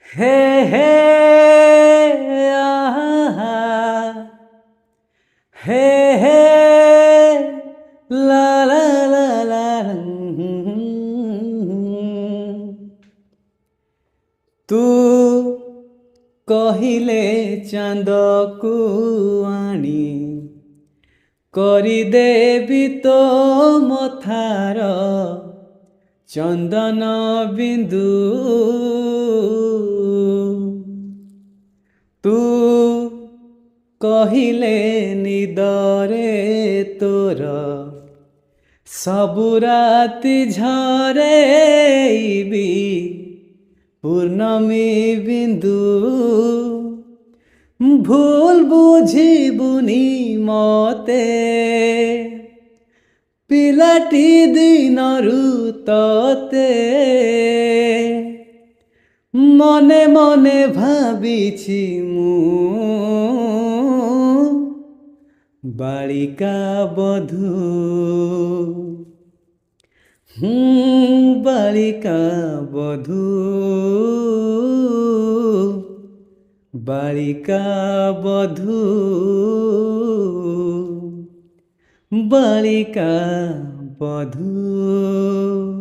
হে হে আহা হে হে লা লা লা লা ତୁ କହିଲେ ଚାନ୍ଦକୁ ଆଣି କରିଦେବି ତୋ ମଥାର ଚନ୍ଦନ ବିନ୍ଦୁ ତୁ କହିଲେ ନିଦରେ ତୋର ସବୁ ରାତି ଝରେଇବି ପୂର୍ଣ୍ଣମୀ ବିନ୍ଦୁ ଭୁଲ ବୁଝିବୁନି ମତେ ପିଲାଟି ଦିନରୁ ତତେ ମନେ ମନେ ଭାବିଛି ମୁଁ ବାଳିକା ବଧୂ ବାଳିକା ବଧୂ ବାଳିକା ବଧୂ ବାଳିକା ବଧୂ।